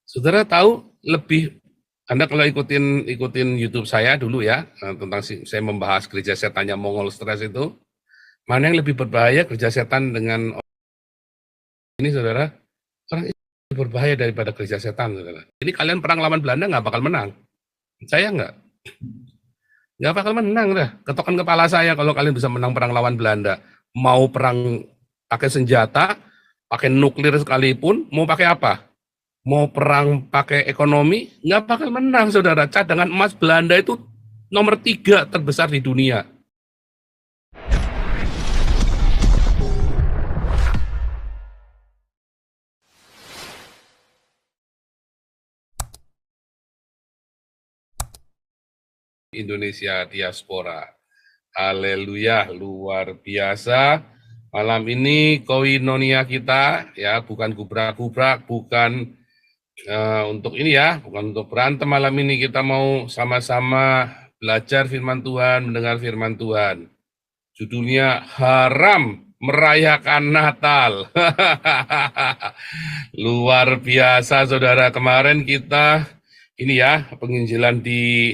Saudara tahu lebih, Anda kalau ikutin YouTube saya dulu ya, tentang saya membahas gereja setan yang Mongol stres itu, mana yang lebih berbahaya, gereja setan dengan ini saudara, orang itu lebih berbahaya daripada gereja setan saudara. Ini kalian perang lawan Belanda nggak bakal menang, saya nggak bakal menang dah. Ketokan kepala saya kalau kalian bisa menang perang lawan Belanda. Mau perang pakai senjata, pakai nuklir sekalipun, mau pakai apa? Mau perang pakai ekonomi, nggak bakal menang, saudara. Cadangan emas Belanda itu nomor 3 terbesar di dunia. Indonesia diaspora. Haleluya, luar biasa. Malam ini koinonia kita, ya, bukan gubrak-gubrak, bukan untuk ini ya, bukan untuk berantem. Malam ini kita mau sama-sama belajar firman Tuhan, mendengar firman Tuhan. Judulnya Haram Merayakan Natal. Luar biasa saudara, kemarin kita ini ya, penginjilan di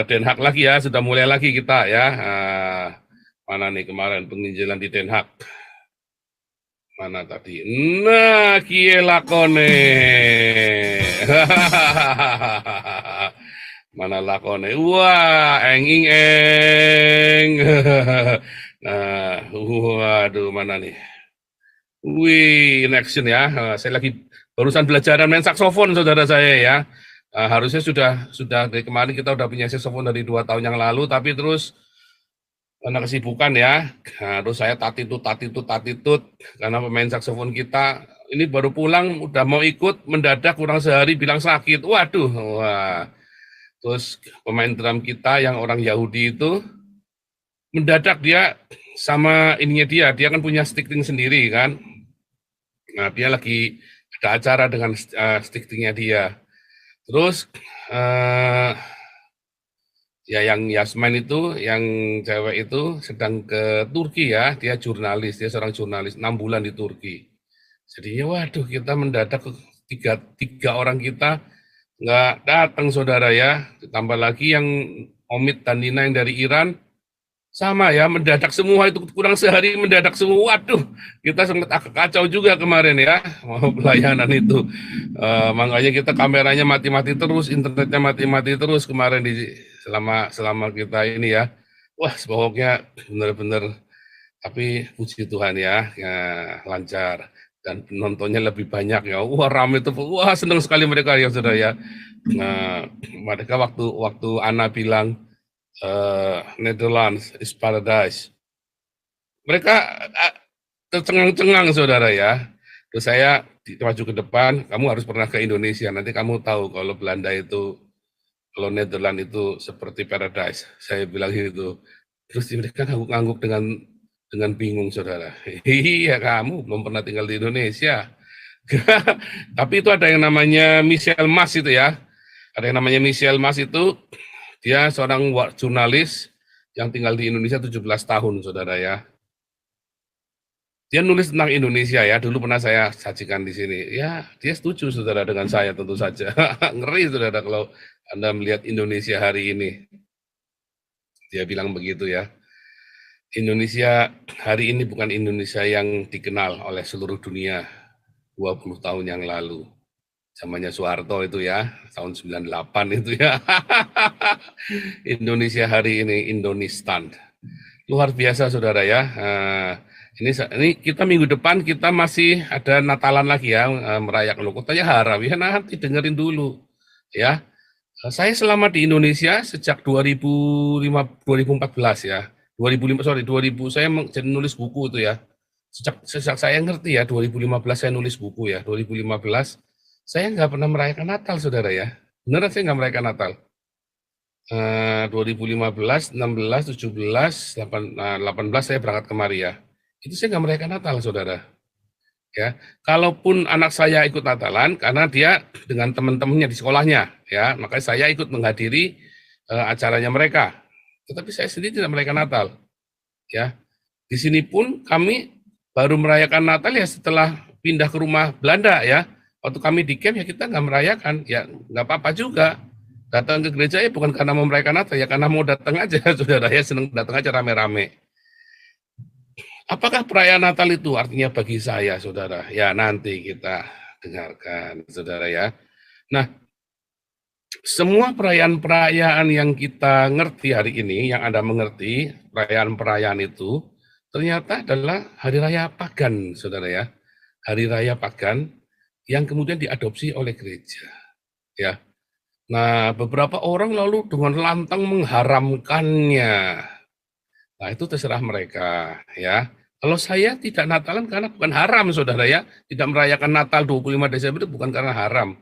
Den Haag lagi ya, sudah mulai lagi kita ya. Mana nih kemarin penginjilan di Den Haag? Mana tadi? Nah, kie lakone. Mana lakone? Wah, enging eng. Nah, waduh, mana nih? Wih, in action ya. Saya lagi barusan belajar main saksofon, saudara saya ya. Harusnya sudah dari kemarin kita udah punya saksofon dari 2 tahun yang lalu, tapi terus karena kesibukan ya, terus saya tatitut karena pemain saksofon kita ini baru pulang, udah mau ikut, mendadak kurang sehari bilang sakit. Waduh, wah. Terus pemain drum kita yang orang Yahudi itu mendadak dia sama ininya dia kan punya sticking sendiri kan. Nah, dia lagi ada acara dengan stickingnya dia. Terus ya yang Yasmin itu, yang cewek itu sedang ke Turki ya, dia seorang jurnalis 6 bulan di Turki. Jadinya waduh, kita mendadak tiga orang kita nggak datang saudara ya, ditambah lagi yang Omid dan Nina yang dari Iran, sama ya, mendadak semua itu, kurang sehari mendadak semua. Waduh, kita sangat agak kacau juga kemarin ya, mau pelayanan itu. Makanya kita kameranya mati-mati terus, internetnya mati-mati terus kemarin selama kita ini ya. Wah, pokoknya benar-benar, tapi puji Tuhan ya, lancar dan penontonnya lebih banyak ya. Wah, ramai itu, wah senang sekali mereka ya saudara ya. Nah, mereka waktu Ana bilang Netherlands is paradise, mereka tercengang-cengang saudara ya. Terus saya maju ke depan, kamu harus pernah ke Indonesia, nanti kamu tahu kalau Belanda itu, kalau Netherlands itu seperti paradise. Saya bilang gitu. Terus mereka ngangguk-ngangguk dengan bingung saudara. Iya, kamu belum pernah tinggal di Indonesia. Tapi itu ada yang namanya Michelle Mas itu ya. Ada yang namanya Michelle Mas itu, dia seorang jurnalis yang tinggal di Indonesia 17 tahun, saudara ya. Dia nulis tentang Indonesia ya, dulu pernah saya sajikan di sini. Ya, dia setuju saudara dengan saya tentu saja. Ngeri saudara kalau Anda melihat Indonesia hari ini. Dia bilang begitu ya. Indonesia hari ini bukan Indonesia yang dikenal oleh seluruh dunia 20 tahun yang lalu. Zamannya Soeharto itu ya, tahun 98 itu ya. Indonesia hari ini, Indonistan. Luar biasa saudara ya. Ini kita minggu depan kita masih ada Natalan lagi ya, merayakan kotanya haram ya, nanti dengerin dulu ya. Saya selama di Indonesia sejak 2014 ya. 2000 saya jadi nulis buku itu ya. Sejak saya ngerti ya, 2015 saya nulis buku ya. 2015 saya nggak pernah merayakan Natal saudara ya. Beneran saya nggak merayakan Natal. 2015, 16, 17, 18 saya berangkat kemari ya. Itu saya nggak merayakan Natal, saudara. Ya, kalaupun anak saya ikut Natalan, karena dia dengan teman-temannya di sekolahnya, ya, makanya saya ikut menghadiri acaranya mereka. Tetapi saya sendiri tidak merayakan Natal. Ya, di sini pun kami baru merayakan Natal ya setelah pindah ke rumah Belanda ya, waktu kami di camp ya kita nggak merayakan, ya nggak apa-apa juga. Datang ke gereja ya bukan karena mau merayakan Natal, ya karena mau datang aja, saudara ya, seneng datang aja rame-rame. Apakah perayaan Natal itu artinya bagi saya, saudara? Ya nanti kita dengarkan, saudara ya. Nah, semua perayaan-perayaan yang kita ngerti hari ini, yang Anda mengerti, perayaan-perayaan itu, ternyata adalah hari raya pagan, saudara ya. Hari raya pagan yang kemudian diadopsi oleh gereja. Ya. Nah, beberapa orang lalu dengan lantang mengharamkannya. Nah, itu terserah mereka, ya. Kalau saya tidak Natalan karena bukan haram, saudara ya. Tidak merayakan Natal 25 Desember itu bukan karena haram.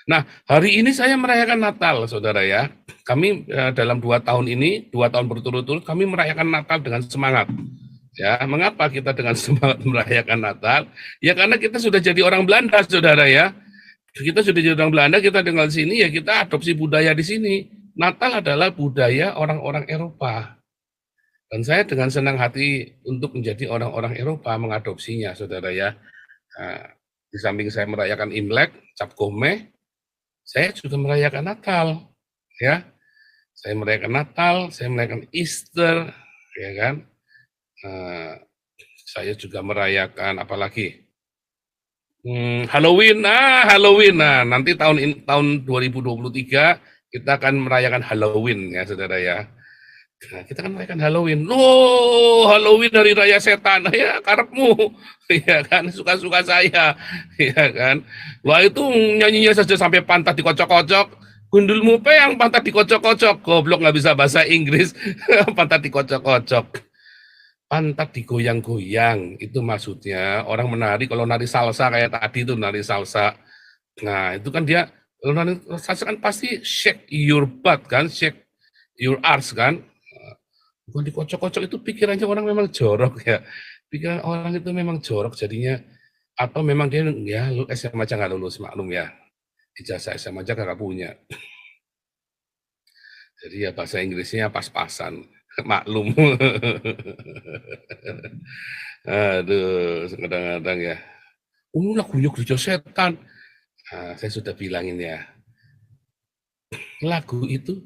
Nah, hari ini saya merayakan Natal, saudara ya. Kami dalam 2 tahun ini, 2 tahun berturut-turut, kami merayakan Natal dengan semangat. Ya, mengapa kita dengan semangat merayakan Natal? Ya karena kita sudah jadi orang Belanda, saudara ya. Kita sudah jadi orang Belanda, kita tinggal di sini, ya kita adopsi budaya di sini. Natal adalah budaya orang-orang Eropa. Dan saya dengan senang hati untuk menjadi orang-orang Eropa mengadopsinya, saudara ya. Nah, di samping saya merayakan Imlek, Cap Gomeh, saya juga merayakan Natal, ya. Saya merayakan Natal, saya merayakan Easter, ya kan. Saya juga merayakan apalagi Halloween, Halloween. Nah, nanti tahun 2023 kita akan merayakan Halloween ya, saudara ya. Nah, kita kan merayakan Halloween. Loh, Halloween hari raya setan. Ya, karepmu. Ya kan, suka-suka saya. Ya kan. Wah, itu nyanyinya saja sampai pantat dikocok-kocok. Gundulmu pe yang pantat dikocok-kocok. Goblok nggak bisa bahasa Inggris. Pantat dikocok-kocok. Pantat digoyang-goyang, itu maksudnya orang menari, kalau nari salsa kayak tadi itu nari salsa. Nah, itu kan dia, kalau nari salsa kan pasti shake your butt kan, shake your arse kan. Bukan dikocok-kocok, itu pikirannya orang memang jorok ya. Pikiran orang itu memang jorok jadinya, atau memang dia ya SMA aja nggak lulus, maklum ya. Ijazah SMA aja nggak punya. Jadi ya bahasa Inggrisnya pas-pasan, maklum. Aduh, kadang-kadang ya. Oh, lagunya gereja setan. Nah, saya sudah bilangin ya, lagu itu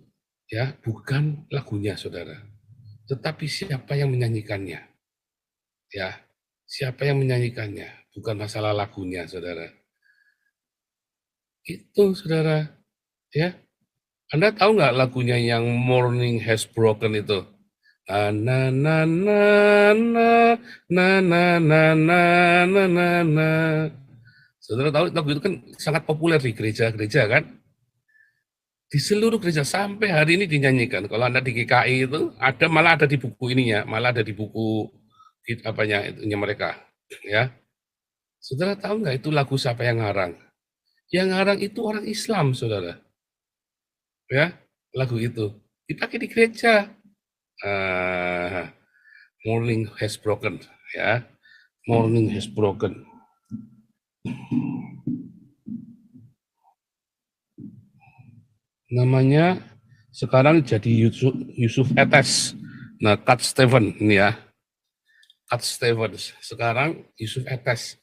ya bukan lagunya, saudara. Tetapi siapa yang menyanyikannya. Ya, siapa yang menyanyikannya. Bukan masalah lagunya, saudara. Itu, saudara. Ya, Anda tahu nggak lagunya yang Morning Has Broken itu? Na na na na na na na na na na na. Saudara tahu lagu itu kan sangat populer di gereja-gereja kan? Di seluruh gereja sampai hari ini dinyanyikan. Kalau Anda di GKI itu ada, malah ada di buku ininya, malah ada di buku apanya itunya mereka, ya. Saudara tahu nggak itu lagu siapa yang ngarang? Yang ngarang itu orang Islam, saudara. Ya, lagu itu dipakai di gereja. Morning has broken, ya. Morning has broken. Namanya sekarang jadi Yusuf Etes. Nah, Cat Steven ini ya. Cat Stevens. Sekarang Yusuf Etes.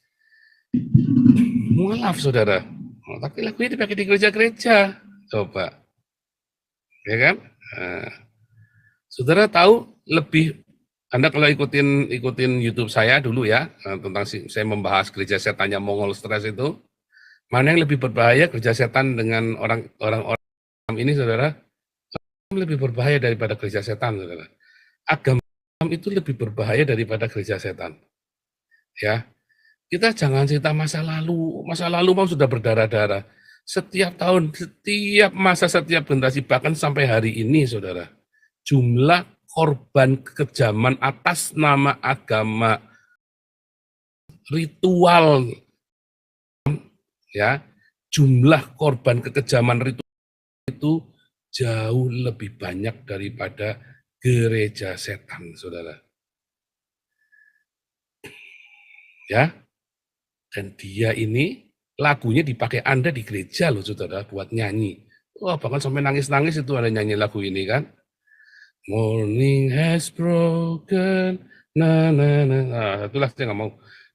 Mualaf, saudara. Oh, tapi lagunya dipakai di gereja-gereja. Coba. Ya kan? Nah, saudara tahu lebih, Anda kalau ikutin YouTube saya dulu ya, tentang saya membahas gereja setannya Mongol Stres itu, mana yang lebih berbahaya, gereja setan dengan orang-orang ini, saudara? Lebih berbahaya daripada gereja setan, saudara. Agama itu lebih berbahaya daripada gereja setan. Ya, kita jangan cerita masa lalu mau sudah berdarah-darah. Setiap tahun, setiap masa, setiap generasi, bahkan sampai hari ini, saudara, jumlah korban kekejaman atas nama agama, ritual, ya, jumlah korban kekejaman ritual itu jauh lebih banyak daripada gereja setan, saudara. Ya, dan dia ini lagunya dipakai Anda di gereja loh, saudara, buat nyanyi. Wah, bahkan sampai nangis-nangis itu ada nyanyi lagu ini kan. Morning has broken, na na na. Nah, itulah saya nggak mau.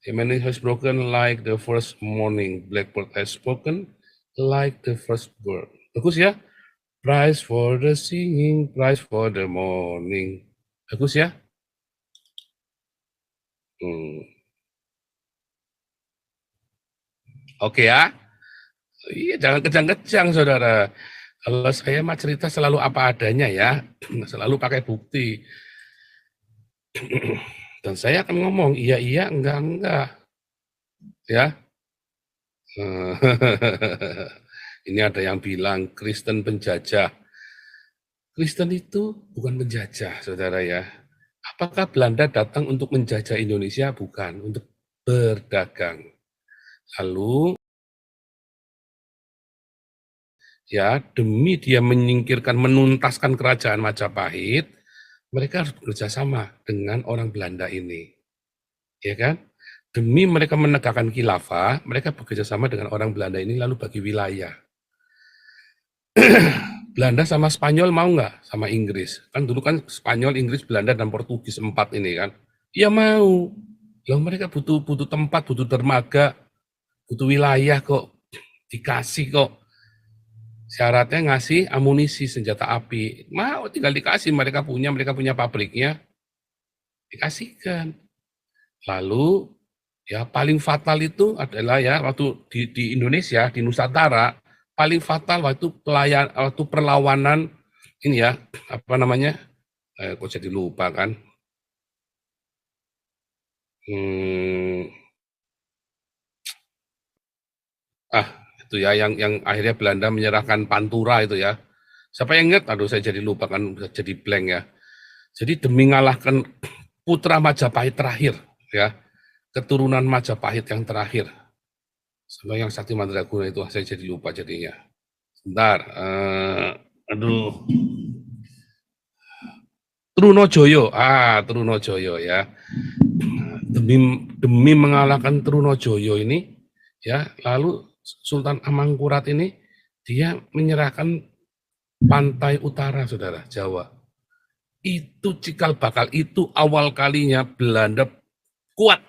A man has broken like the first morning. Blackbird has spoken like the first bird. Bagus ya. Prize for the singing, prize for the morning. Bagus ya. Oke ya. Iya, jangan kejang-kejang, saudara. Kalau saya mah cerita selalu apa adanya ya, selalu pakai bukti. Dan saya akan ngomong, iya, enggak, ya. Ini ada yang bilang Kristen penjajah. Kristen itu bukan penjajah, saudara ya. Apakah Belanda datang untuk menjajah Indonesia? Bukan, untuk berdagang. Lalu, ya, demi dia menyingkirkan, menuntaskan kerajaan Majapahit, mereka harus bekerja sama dengan orang Belanda ini. Ya kan? Demi mereka menegakkan khilafah, mereka bekerja sama dengan orang Belanda ini lalu bagi wilayah. Belanda sama Spanyol mau nggak sama Inggris? Kan dulu kan Spanyol, Inggris, Belanda, dan Portugis 4 ini kan. Ya mau. Loh, mereka butuh tempat, butuh dermaga, butuh wilayah kok. Dikasih kok. Syaratnya ngasih amunisi, senjata api. Mau, tinggal dikasih, mereka punya pabriknya. Dikasihkan. Lalu ya paling fatal itu adalah ya waktu di Indonesia, di Nusantara, paling fatal waktu perlawanan ini ya, apa namanya? Kok jadi lupa kan? Itu ya yang akhirnya Belanda menyerahkan Pantura itu ya. Siapa yang ingat? Aduh, saya jadi lupa kan, jadi blank ya. Jadi demi mengalahkan putra Majapahit terakhir ya, keturunan Majapahit yang terakhir. Sama yang Sakti Mandraguna itu saya jadi lupa jadinya. Sebentar, aduh. Trunojoyo, Trunojoyo ya. Demi mengalahkan Trunojoyo ini, ya, lalu Sultan Amangkurat ini dia menyerahkan pantai utara, saudara, Jawa. Itu cikal bakal, itu awal kalinya Belanda kuat.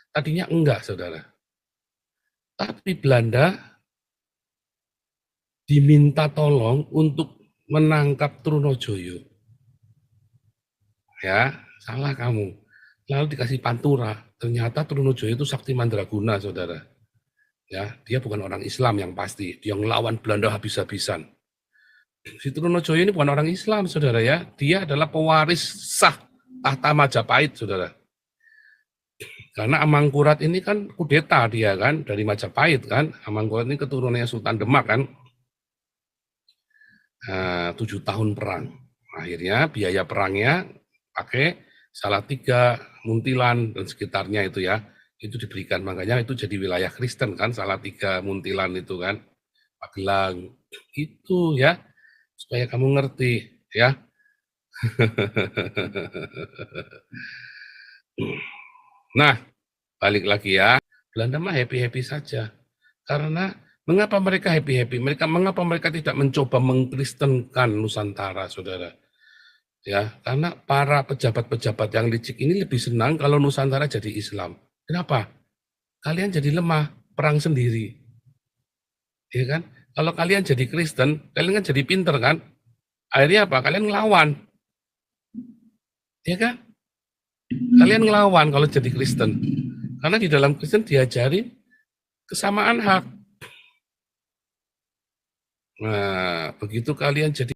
Tadinya enggak, saudara. Tapi Belanda diminta tolong untuk menangkap Trunojoyo. Ya, salah kamu. Lalu dikasih Pantura. Ternyata Trunojoyo itu Sakti Mandraguna, saudara. Ya, dia bukan orang Islam yang pasti. Dia ngelawan Belanda habis-habisan. Si Trunojoyo ini bukan orang Islam, saudara ya. Dia adalah pewaris sah tahta Majapahit, saudara. Karena Amangkurat ini kan kudeta dia kan, dari Majapahit kan. Amangkurat ini keturunannya Sultan Demak kan. 7 tahun perang. Akhirnya biaya perangnya pakai Salatiga, Muntilan, dan sekitarnya itu ya. Itu diberikan, makanya itu jadi wilayah Kristen kan, Salatiga, Muntilan itu kan. Magelang, itu ya. Supaya kamu ngerti ya. Nah, balik lagi ya. Belanda mah happy-happy saja. Karena mengapa mereka happy-happy? Mengapa mereka tidak mencoba mengkristenkan Nusantara, saudara? Ya, karena para pejabat-pejabat yang licik ini lebih senang kalau Nusantara jadi Islam. Kenapa? Kalian jadi lemah, perang sendiri. Ya kan? Kalau kalian jadi Kristen, kalian kan jadi pinter kan? Akhirnya apa? Kalian ngelawan. Ya kan? Kalian ngelawan kalau jadi Kristen. Karena di dalam Kristen diajarin kesamaan hak. Nah, begitu kalian jadi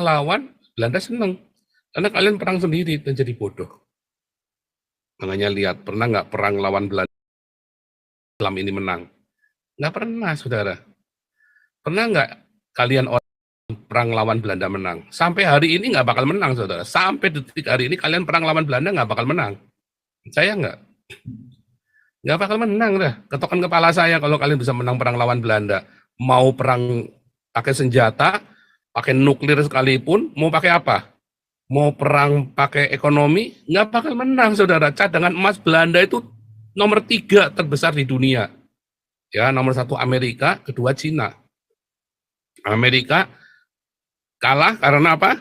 lawan, Belanda senang. Karena kalian perang sendiri dan jadi bodoh. Makanya lihat, pernah nggak perang lawan Belanda, Islam ini menang? Nggak pernah, saudara. Pernah nggak kalian perang lawan Belanda menang? Sampai hari ini nggak bakal menang, saudara. Sampai detik hari ini kalian perang lawan Belanda nggak bakal menang. Saya nggak. Nggak bakal menang dah. Ketokan kepala saya kalau kalian bisa menang perang lawan Belanda. Mau perang pakai senjata, pakai nuklir sekalipun, mau pakai apa? Mau perang pakai ekonomi, nggak bakal menang, saudara. Cadangan emas Belanda itu nomor 3 terbesar di dunia. Ya, nomor 1 Amerika, kedua Cina. Amerika kalah karena apa?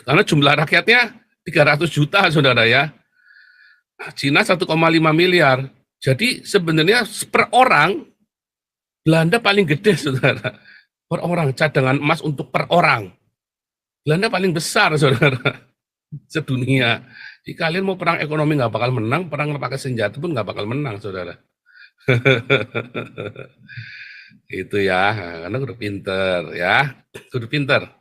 Karena jumlah rakyatnya 300 juta, saudara ya. Cina 1,5 miliar. Jadi sebenarnya per orang, Belanda paling gede saudara. Per orang, cadangan emas untuk per orang. Belanda paling besar saudara, sedunia. Jadi kalian mau perang ekonomi nggak bakal menang, perang pakai senjata pun nggak bakal menang saudara. Itu ya, karena udah pinter ya, udah pinter.